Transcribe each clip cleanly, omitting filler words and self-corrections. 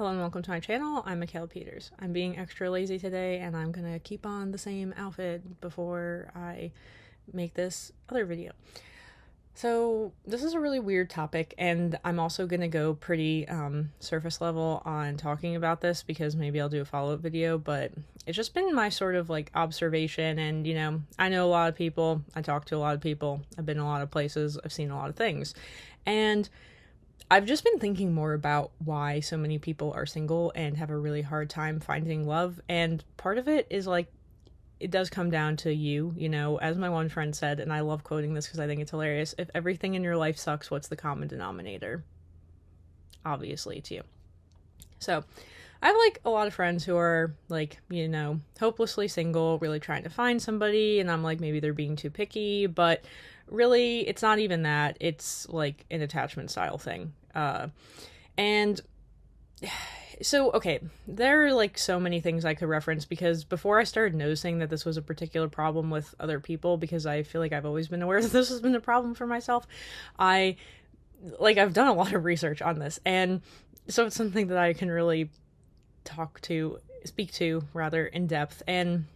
Hello and welcome to my channel. I'm Michaela Peters. I'm being extra lazy today and I'm gonna keep on the same outfit before I make this other video. So this is a really weird topic and I'm also gonna go pretty surface level on talking about this because maybe I'll do a follow-up video, but it's just been my sort of like observation. And I know a lot of people, I talk to a lot of people, I've been in a lot of places, I've seen a lot of things, and I've just been thinking more about why so many people are single and have a really hard time finding love. And part of it is like, it does come down to you, as my one friend said, and I love quoting this because I think it's hilarious. If everything in your life sucks, what's the common denominator? Obviously, it's you. So I have like a lot of friends who are like, hopelessly single, really trying to find somebody. And I'm like, maybe they're being too picky, but really it's not even that. It's like an attachment style thing. And so, okay, there are like so many things I could reference because before I started noticing that this was a particular problem with other people, because I feel like I've always been aware that this has been a problem for myself, I've done a lot of research on this. And so it's something that I can really speak to rather in depth. And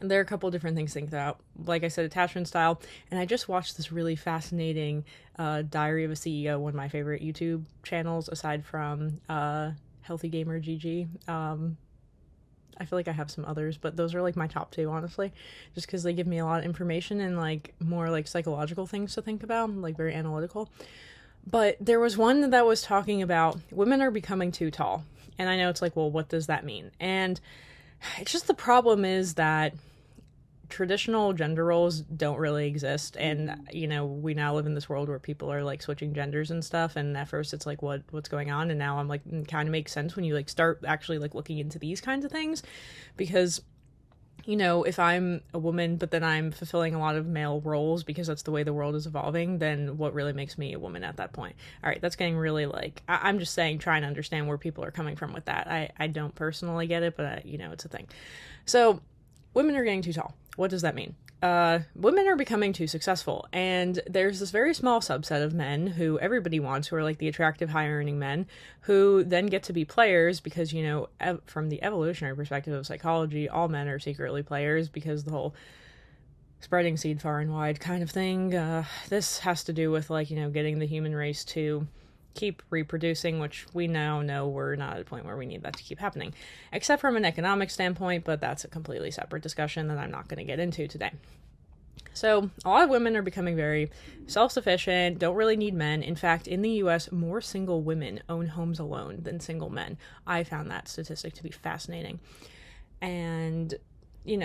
there are a couple different things to think about. Like I said, attachment style. And I just watched this really fascinating Diary of a CEO, one of my favorite YouTube channels, aside from Healthy Gamer GG. I feel like I have some others, but those are like my top two, honestly, just because they give me a lot of information and like more like psychological things to think about, like very analytical. But there was one that was talking about women are becoming too tall. And I know it's like, well, what does that mean? And it's just, the problem is that traditional gender roles don't really exist. And, we now live in this world where people are like switching genders and stuff. And at first it's like, what's going on? And now I'm like, it kind of makes sense when you like start actually like looking into these kinds of things, because if I'm a woman, but then I'm fulfilling a lot of male roles because that's the way the world is evolving, then what really makes me a woman at that point? All right, that's getting really like, I'm just saying, trying to understand where people are coming from with that. I don't personally get it, but it's a thing. So women are getting too tall. What does that mean? Women are becoming too successful, and there's this very small subset of men who everybody wants, who are like the attractive, high-earning men, who then get to be players because, from the evolutionary perspective of psychology, all men are secretly players because the whole spreading seed far and wide kind of thing. This has to do with like, getting the human race to keep reproducing, which we now know we're not at a point where we need that to keep happening, except from an economic standpoint, but that's a completely separate discussion that I'm not going to get into today. So a lot of women are becoming very self-sufficient, don't really need men. In fact, in the US, more single women own homes alone than single men. I found that statistic to be fascinating. And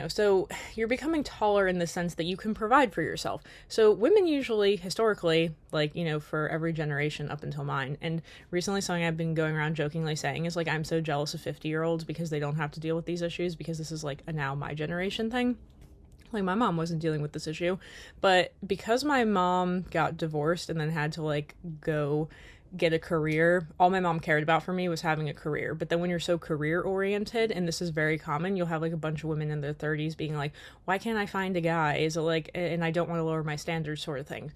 so you're becoming taller in the sense that you can provide for yourself. So women usually, historically, like, for every generation up until mine, and recently something I've been going around jokingly saying is like, I'm so jealous of 50-year-olds because they don't have to deal with these issues, because this is like a now my generation thing. Like, my mom wasn't dealing with this issue, but because my mom got divorced and then had to like go get a career, all my mom cared about for me was having a career. But then when you're so career oriented, and this is very common, you'll have like a bunch of women in their 30s being like, why can't I find a guy? Is it like, and I don't want to lower my standards, sort of thing.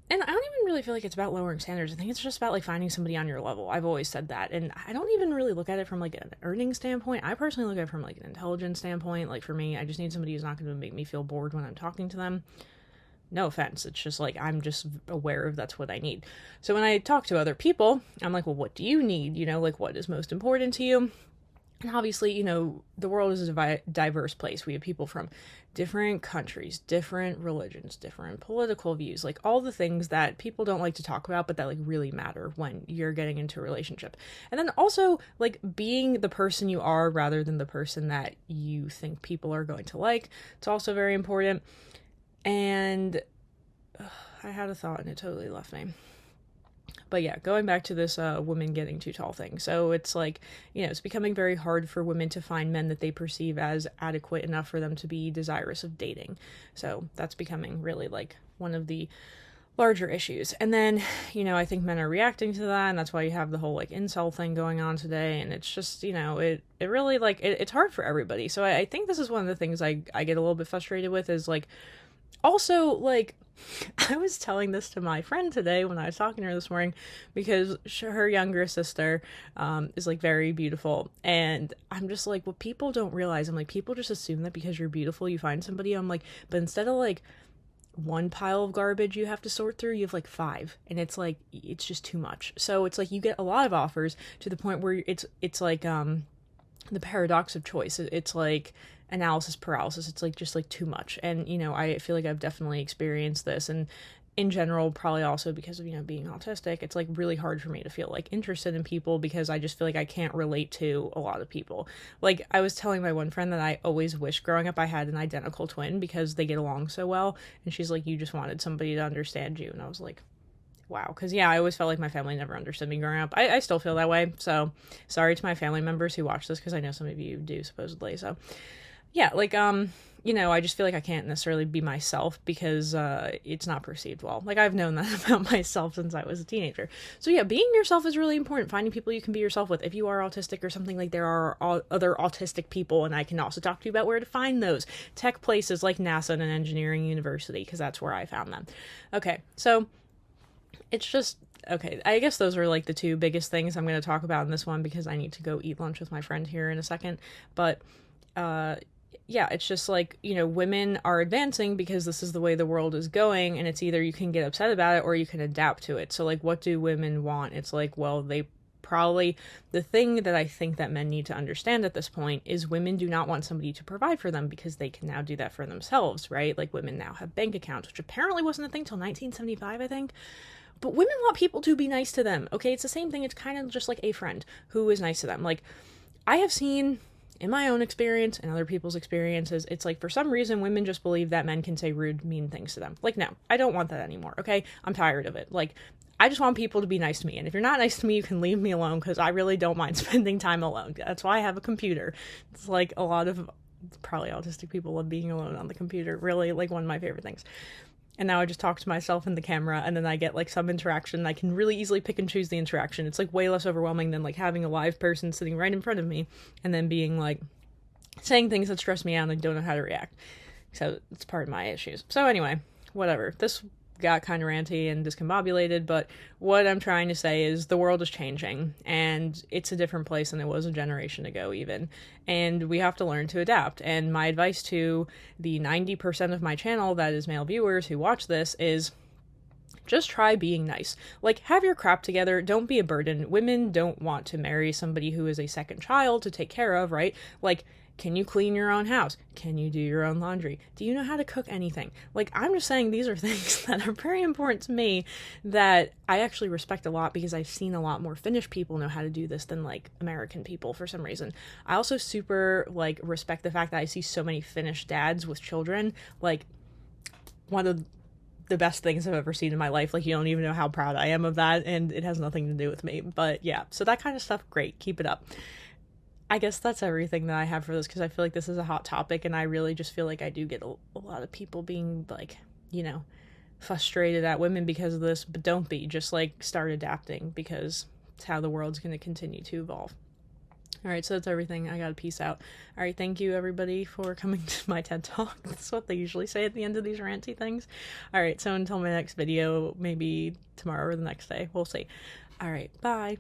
And I don't even really feel like it's about lowering standards. I think it's just about like finding somebody on your level. I've always said that. And I don't even really look at it from like an earning standpoint. I personally look at it from like an intelligence standpoint. Like, for me, I just need somebody who's not going to make me feel bored when I'm talking to them. No offense. It's just like, I'm just aware of that's what I need. So when I talk to other people, I'm like, well, what do you need? Like, what is most important to you? And obviously, the world is a diverse place. We have people from different countries, different religions, different political views, like all the things that people don't like to talk about, but that like really matter when you're getting into a relationship. And then also like being the person you are rather than the person that you think people are going to like. It's also very important. And I had a thought and it totally left me. But yeah, going back to this women getting too tall thing. So it's like, it's becoming very hard for women to find men that they perceive as adequate enough for them to be desirous of dating. So that's becoming really like one of the larger issues. And then, I think men are reacting to that, and that's why you have the whole like incel thing going on today. And it's just, it really like, it's hard for everybody. So I think this is one of the things I get a little bit frustrated with, is like, also like, I was telling this to my friend today when I was talking to her this morning because her younger sister is like very beautiful. And I'm just like, what people don't realize, I'm like, people just assume that because you're beautiful, you find somebody. I'm like, but instead of like one pile of garbage you have to sort through, you have like five. And it's like, it's just too much. So it's like you get a lot of offers to the point where it's like the paradox of choice. It's like analysis paralysis. It's like just like too much. And I feel like I've definitely experienced this, and in general, probably also because of being autistic, it's like really hard for me to feel like interested in people because I just feel like I can't relate to a lot of people. Like, I was telling my one friend that I always wish growing up I had an identical twin because they get along so well, and she's like, you just wanted somebody to understand you. And I was like, wow. Because I always felt like my family never understood me growing up. I still feel that way, so sorry to my family members who watch this, because I know some of you do, supposedly. So yeah, like I just feel like I can't necessarily be myself because it's not perceived well. Like, I've known that about myself since I was a teenager. So yeah, being yourself is really important. Finding people you can be yourself with. If you are autistic or something, like, there are other autistic people, and I can also talk to you about where to find those. Tech places like NASA and an engineering university, because that's where I found them. Okay, so it's just, okay, I guess those are like the two biggest things I'm going to talk about in this one, because I need to go eat lunch with my friend here in a second. But yeah, it's just like, women are advancing because this is the way the world is going, and it's either you can get upset about it or you can adapt to it. So like, what do women want? It's like, well, the thing that I think that men need to understand at this point is women do not want somebody to provide for them because they can now do that for themselves, right? Like, women now have bank accounts, which apparently wasn't a thing till 1975, I think. But women want people to be nice to them, okay? It's the same thing. It's kind of just like a friend who is nice to them. Like, I have seen in my own experience and other people's experiences, it's like, for some reason, women just believe that men can say rude, mean things to them. Like, no, I don't want that anymore, okay? I'm tired of it. Like, I just want people to be nice to me. And if you're not nice to me, you can leave me alone, because I really don't mind spending time alone. That's why I have a computer. It's like, a lot of probably autistic people love being alone on the computer. Really, like, one of my favorite things. And now I just talk to myself in the camera, and then I get like some interaction. I can really easily pick and choose the interaction. It's like way less overwhelming than like having a live person sitting right in front of me and then being like saying things that stress me out and I don't know how to react. So it's part of my issues. So anyway, whatever. This got kind of ranty and discombobulated, but what I'm trying to say is the world is changing, and it's a different place than it was a generation ago even, and we have to learn to adapt. And my advice to the 90% of my channel that is male viewers who watch this is, just try being nice. Like, have your crap together. Don't be a burden. Women don't want to marry somebody who is a second child to take care of, right? Like, can you clean your own house? Can you do your own laundry? Do you know how to cook anything? Like, I'm just saying these are things that are very important to me that I actually respect a lot, because I've seen a lot more Finnish people know how to do this than like American people for some reason. I also super like respect the fact that I see so many Finnish dads with children. Like, one of the best things I've ever seen in my life. Like, you don't even know how proud I am of that, and it has nothing to do with me. But yeah, so that kind of stuff, great, keep it up. I guess that's everything that I have for this, because I feel like this is a hot topic, and I really just feel like I do get a lot of people being like, frustrated at women because of this, but don't be. Just like, start adapting, because it's how the world's going to continue to evolve. All right, so that's everything. I gotta peace out. All right, thank you everybody for coming to my TED Talk. That's what they usually say at the end of these ranty things. All right, so until my next video, maybe tomorrow or the next day, we'll see. All right, bye.